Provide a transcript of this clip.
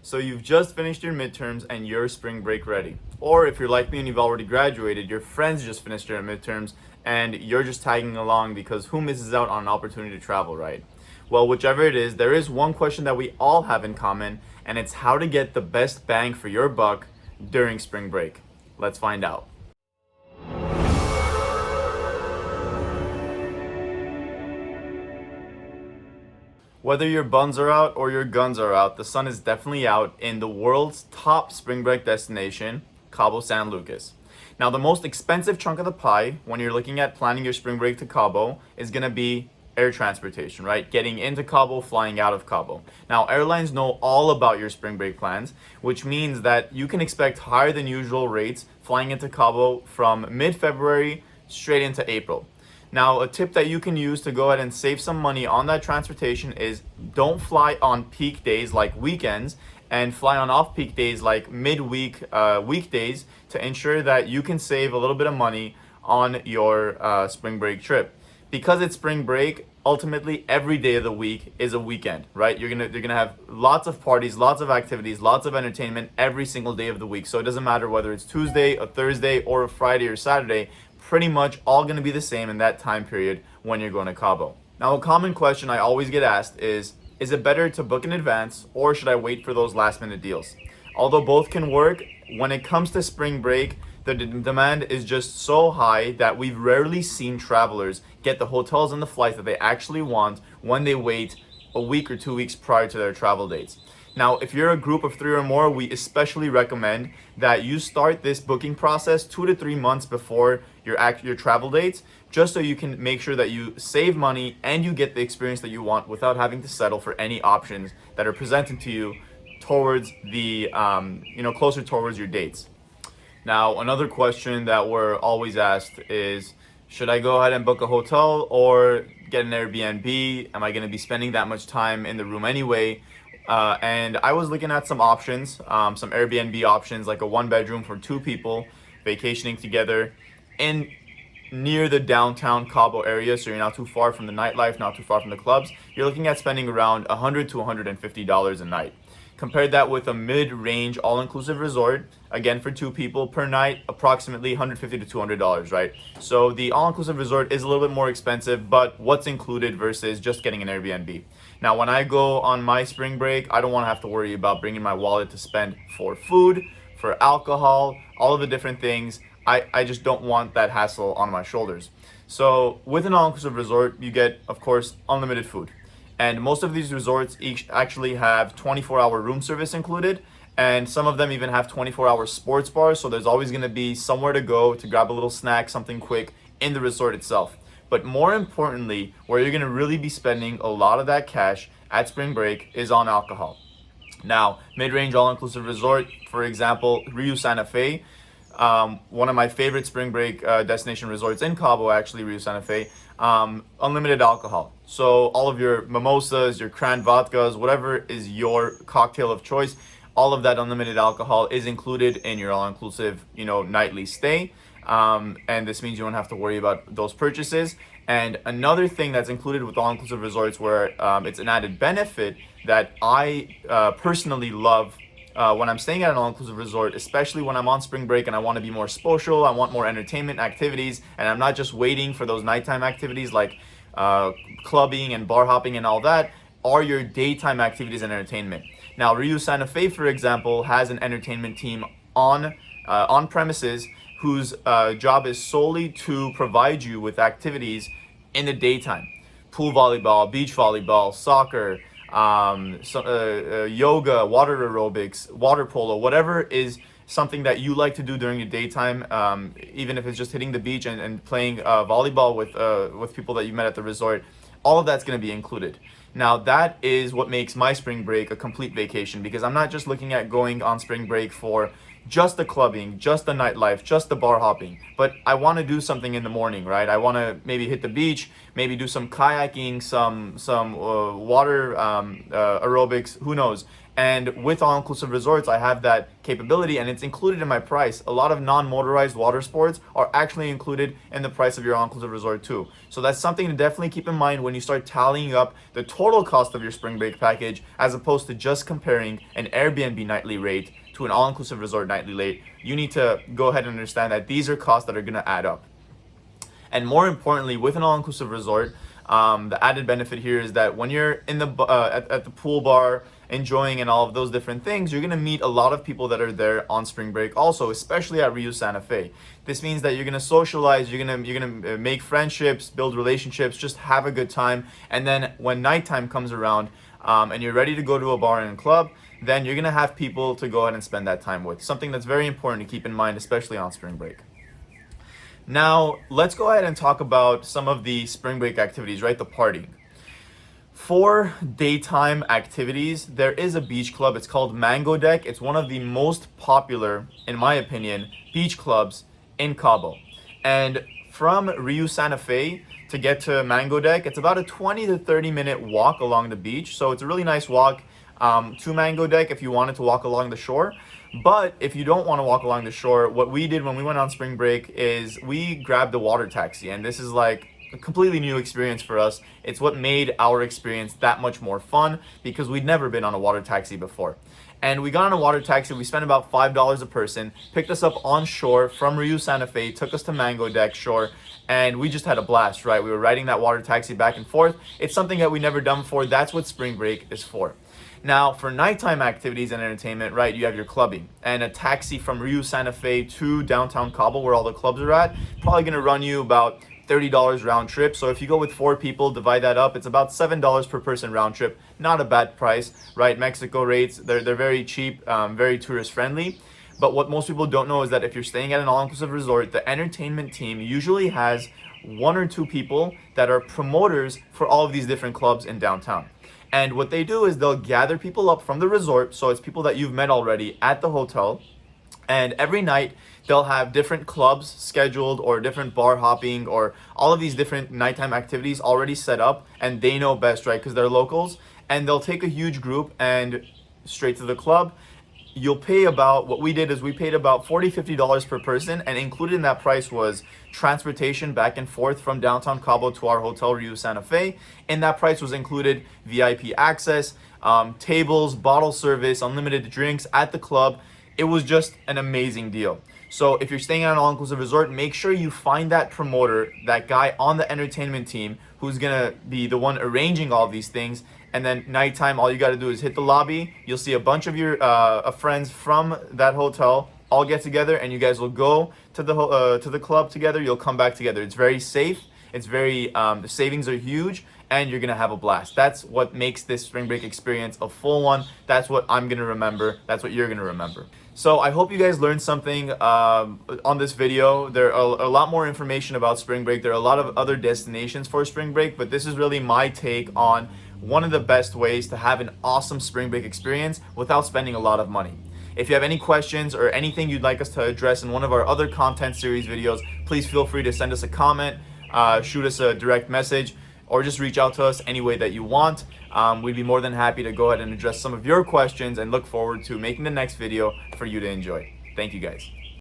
So you've just finished your midterms and you're spring break ready. Or if you're like me and you've already graduated, your friends just finished their midterms and you're just tagging along because who misses out on an opportunity to travel, right? Well, whichever it is, there is one question that we all have in common, and it's how to get the best bang for your buck during spring break. Let's find out. Whether your buns are out or your guns are out, the sun is definitely out in the world's top spring break destination, Cabo San Lucas. Now, the most expensive chunk of the pie when you're looking at planning your spring break to Cabo is going to be air transportation, right? Getting into Cabo, flying out of Cabo. Now, airlines know all about your spring break plans, which means that you can expect higher than usual rates flying into Cabo from mid-February straight into April. Now, a tip that you can use to go ahead and save some money on that transportation is don't fly on peak days like weekends and fly on off-peak days like midweek weekdays to ensure that you can save a little bit of money on your spring break trip. Because it's spring break, ultimately every day of the week is a weekend, right? You're gonna have lots of parties, lots of activities, lots of entertainment every single day of the week. So it doesn't matter whether it's Tuesday, a Thursday, or a Friday or Saturday, pretty much all gonna be the same in that time period when you're going to Cabo. Now, a common question I always get asked is it better to book in advance or should I wait for those last minute deals? Although both can work, when it comes to spring break, the demand is just so high that we've rarely seen travelers get the hotels and the flights that they actually want when they wait a week or 2 weeks prior to their travel dates. Now, if you're a group of 3 or more, we especially recommend that you start this booking process 2 to 3 months before your travel dates, just so you can make sure that you save money and you get the experience that you want without having to settle for any options that are presented to you towards the closer towards your dates. Now, another question that we're always asked is, should I go ahead and book a hotel or get an Airbnb? Am I going to be spending that much time in the room anyway? And I was looking at some options, some Airbnb options, like a 1 bedroom for 2 people vacationing together in near the downtown Cabo area, so you're not too far from the nightlife, not too far from the clubs. You're looking at spending around $100 to $150 a night. Compare that with a mid-range all-inclusive resort, again for 2 people per night, approximately $150 to $200, right? So the all-inclusive resort is a little bit more expensive, but what's included versus just getting an Airbnb. Now, when I go on my spring break, I don't want to have to worry about bringing my wallet to spend for food, for alcohol, all of the different things. I just don't want that hassle on my shoulders. So with an all-inclusive resort, you get, of course, unlimited food. And most of these resorts each actually have 24-hour room service included, and some of them even have 24-hour sports bars, so there's always going to be somewhere to go to grab a little snack, something quick in the resort itself. But more importantly, where you're going to really be spending a lot of that cash at spring break is on alcohol. Now, mid-range all-inclusive resort, for example, Rio Santa Fe, one of my favorite spring break destination resorts in Cabo, actually, Rio Santa Fe, unlimited alcohol. So all of your mimosas, your cran vodkas, whatever is your cocktail of choice, all of that unlimited alcohol is included in your all-inclusive, nightly stay. And this means you don't have to worry about those purchases. And another thing that's included with all-inclusive resorts where it's an added benefit that I personally love when I'm staying at an all-inclusive resort, especially when I'm on spring break and I want to be more social, I want more entertainment activities, and I'm not just waiting for those nighttime activities like clubbing and bar hopping and all that, are your daytime activities and entertainment. Now, Rio Santa Fe, for example, has an entertainment team on premises whose job is solely to provide you with activities in the daytime. Pool volleyball, beach volleyball, soccer, yoga, water aerobics, water polo, whatever is something that you like to do during the daytime, even if it's just hitting the beach and playing volleyball with people that you met at the resort, all of that's going to be included. Now, that is what makes my spring break a complete vacation, because I'm not just looking at going on spring break for just the clubbing, just the nightlife, just the bar hopping, but I want to do something in the morning, right? I want to maybe hit the beach, maybe do some kayaking, some water aerobics, who knows? And with all-inclusive resorts, I have that capability and it's included in my price. A lot of non-motorized water sports are actually included in the price of your all-inclusive resort too. So that's something to definitely keep in mind when you start tallying up the total cost of your spring break package, as opposed to just comparing an Airbnb nightly rate to an all-inclusive resort nightly rate. You need to go ahead and understand that these are costs that are gonna add up. And more importantly, with an all-inclusive resort, the added benefit here is that when you're in the at the pool bar enjoying and all of those different things, you're gonna meet a lot of people that are there on spring break also, especially at Riu Santa Fe. This means that you're gonna socialize, you're gonna make friendships, build relationships, just have a good time. And then when nighttime comes around, and you're ready to go to a bar and club, then you're gonna have people to go ahead and spend that time with. Something that's very important to keep in mind, especially on spring break. Now, let's go ahead and talk about some of the spring break activities, right? The partying. For daytime activities, there is a beach club. It's called Mango Deck. It's one of the most popular, in my opinion, beach clubs in Cabo. And from Riu Santa Fe to get to Mango Deck, it's about a 20 to 30 minute walk along the beach. So it's a really nice walk to Mango Deck if you wanted to walk along the shore. But if you don't want to walk along the shore, what we did when we went on spring break is we grabbed the water taxi, and this is like a completely new experience for us. It's what made our experience that much more fun because we'd never been on a water taxi before. And we got on a water taxi, we spent about $5 a person, picked us up on shore from Riu Santa Fe, took us to Mango Deck shore, and we just had a blast, right? We were riding that water taxi back and forth. It's something that we never done before. That's what spring break is for. Now, for nighttime activities and entertainment, right, you have your clubbing. And a taxi from Riu Santa Fe to downtown Cabo, where all the clubs are at, probably gonna run you about $30 round trip. So if you go with 4 people, divide that up, it's about $7 per person round trip. Not a bad price, right? Mexico rates, they're very cheap, very tourist friendly. But what most people don't know is that if you're staying at an all-inclusive resort, the entertainment team usually has 1 or 2 people that are promoters for all of these different clubs in downtown. And what they do is they'll gather people up from the resort, so it's people that you've met already at the hotel, and every night they'll have different clubs scheduled or different bar hopping or all of these different nighttime activities already set up, and they know best, right, because they're locals. And they'll take a huge group and straight to the club. You'll pay about, what we did is we paid about $40, $50 per person, and included in that price was transportation back and forth from downtown Cabo to our hotel, Riu Santa Fe. In that price was included VIP access, tables, bottle service, unlimited drinks at the club. It was just an amazing deal. So if you're staying at an all-inclusive resort, make sure you find that promoter, that guy on the entertainment team who's gonna be the one arranging all these things. And then nighttime, all you got to do is hit the lobby. You'll see a bunch of your friends from that hotel all get together, and you guys will go to the club together. You'll come back together. It's very safe. It's very the savings are huge, and you're gonna have a blast. That's what makes this spring break experience a full one. That's what I'm gonna remember. That's what you're gonna remember. So I hope you guys learned something on this video. There are a lot more information about spring break. There are a lot of other destinations for spring break, but this is really my take on one of the best ways to have an awesome spring break experience without spending a lot of money. If you have any questions or anything you'd like us to address in one of our other content series videos, please feel free to send us a comment, shoot us a direct message, or just reach out to us any way that you want. We'd be more than happy to go ahead and address some of your questions, and look forward to making the next video for you to enjoy. Thank you guys.